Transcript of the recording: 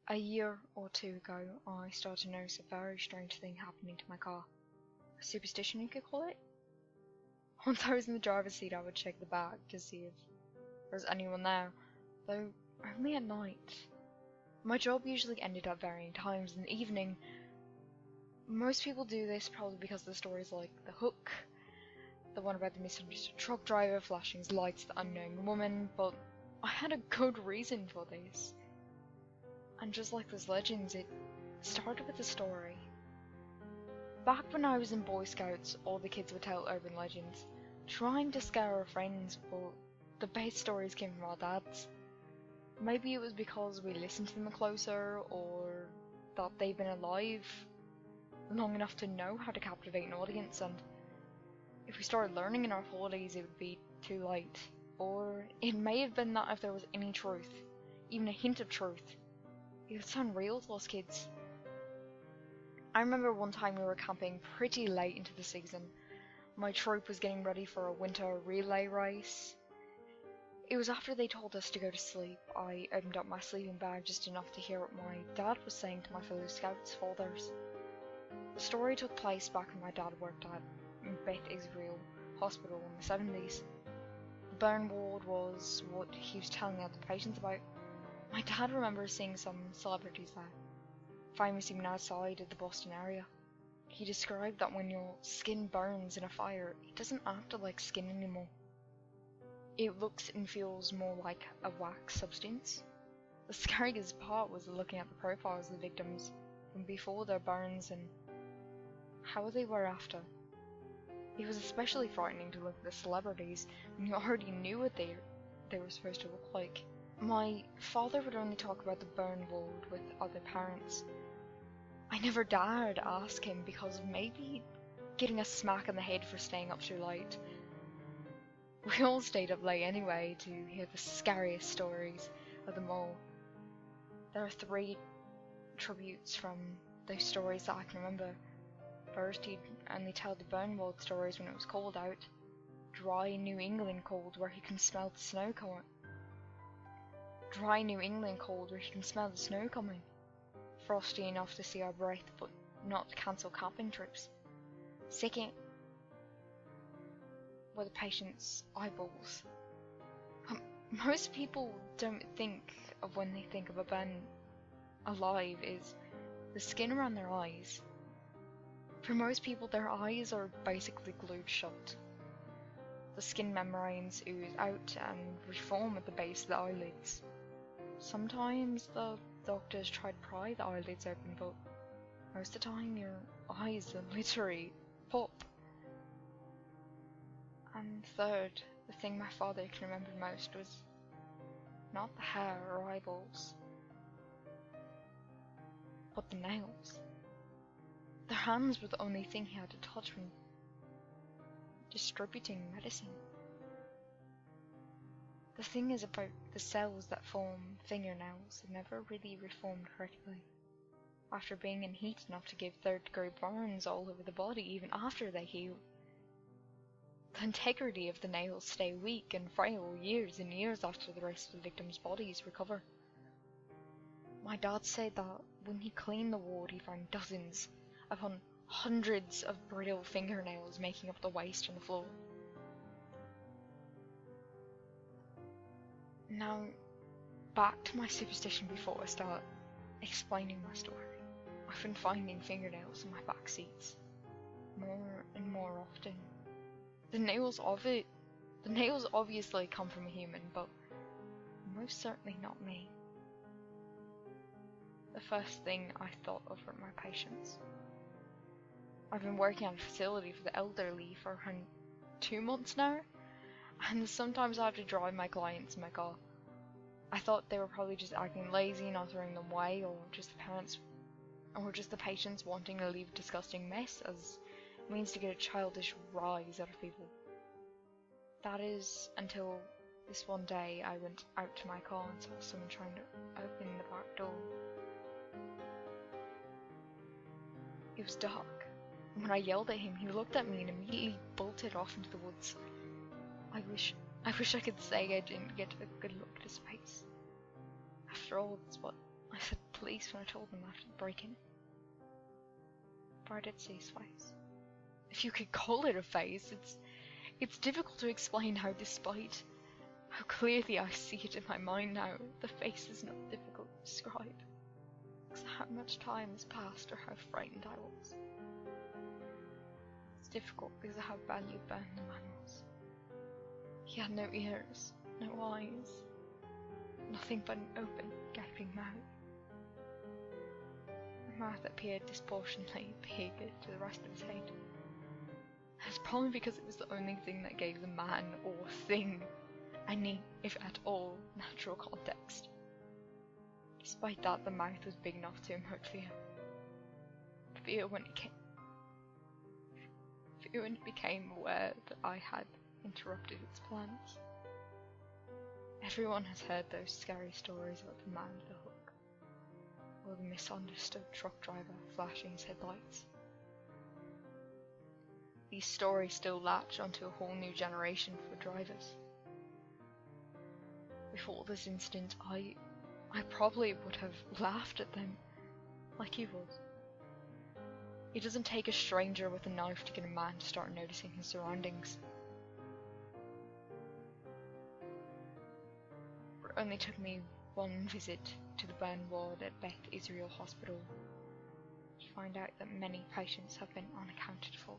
A year or two ago, I started to notice a very strange thing happening to my car. A superstition, you could call it? Once I was in the driver's seat, I would check the back to see if there was anyone there, though only at night. My job usually ended at varying times in the evening. Most people do this probably because of the stories like The Hook, the one about the misunderstood truck driver flashing his lights at the unknowing woman, but I had a good reason for this. And just like those legends, it started with a story. Back when I was in Boy Scouts, all the kids would tell urban legends, trying to scare our friends, but the best stories came from our dads. Maybe it was because we listened to them closer, or that they've been alive long enough to know how to captivate an audience, and if we started learning in our holidays it would be too late. Or it may have been that if there was any truth, even a hint of truth, it would sound real to us kids. I remember one time we were camping pretty late into the season. My troop was getting ready for a winter relay race. It was after they told us to go to sleep. I opened up my sleeping bag just enough to hear what my dad was saying to my fellow scouts' fathers. The story took place back when my dad worked at Beth Israel Hospital in the 70s. The burn ward was what he was telling other patients about. My dad remembers seeing some celebrities there, famous even outside of the Boston area. He described that when your skin burns in a fire, it doesn't act like skin anymore. It looks and feels more like a wax substance. The scariest part was looking at the profiles of the victims from before their burns and how they were after. It was especially frightening to look at the celebrities when you already knew what they were supposed to look like. My father would only talk about the burn ward with other parents. I never dared ask him because of maybe getting a smack in the head for staying up too late. We all stayed up late anyway to hear the scariest stories of them all. There are 3 tributes from those stories that I can remember. First, he'd only tell the burn ward stories when it was cold out. Dry New England cold where he can smell the snow coming. Dry New England cold where he can smell the snow coming. Frosty enough to see our breath, but not to cancel camping trips. Second, were the patient's eyeballs. Most people don't think of when they think of a burn alive is the skin around their eyes. For most people, their eyes are basically glued shut. The skin membranes ooze out and reform at the base of the eyelids. Sometimes the doctors try to pry the eyelids open, but most of the time your eyes literally pop. And third, the thing my father can remember most was not the hair or eyeballs, but the nails. Their hands were the only thing he had to touch when distributing medicine. The thing is about the cells that form fingernails have never really reformed correctly. After being in heat enough to give 3rd-degree burns all over the body even after they heal. The integrity of the nails stay weak and frail years and years after the rest of the victim's bodies recover. My dad said that when he cleaned the ward he found dozens upon hundreds of brittle fingernails making up the waste on the floor. Now, back to my superstition before I start explaining my story. I've been finding fingernails in my back seats more and more often. The nails obviously come from a human, but most certainly not me. The first thing I thought of were my patients. I've been working at a facility for the elderly for around 2 months now, and sometimes I have to drive my clients in my car. I thought they were probably just acting lazy, not throwing them away, or just the patients wanting to leave a disgusting mess as a means to get a childish rise out of people. That is until this one day I went out to my car and saw someone trying to open the back door. It was dark. When I yelled at him, he looked at me and immediately bolted off into the woods. I wish I could say I didn't get a good look at his face. After all, that's what I said police when I told them after the break-in. But I did see his face. If you could call it a face, it's difficult to explain how, despite how clearly I see it in my mind now, the face is not difficult to describe. Because of how much time has passed or how frightened I was. It's difficult because of how badly burned the man was. He had no ears, no eyes, nothing but an open, gaping mouth. A mouth that appeared disproportionately big to the rest of his head. It's probably because it was the only thing that gave the man or thing any, if at all, natural context. Despite that, the mouth was big enough to emote fear. Fear when it became aware that I had interrupted its plans. Everyone has heard those scary stories about the man with the hook, or the misunderstood truck driver flashing his headlights. These stories still latch onto a whole new generation for drivers. Before this incident, I probably would have laughed at them, like he would. It doesn't take a stranger with a knife to get a man to start noticing his surroundings. It only took me one visit to the burn ward at Beth Israel Hospital to find out that many patients have been unaccounted for.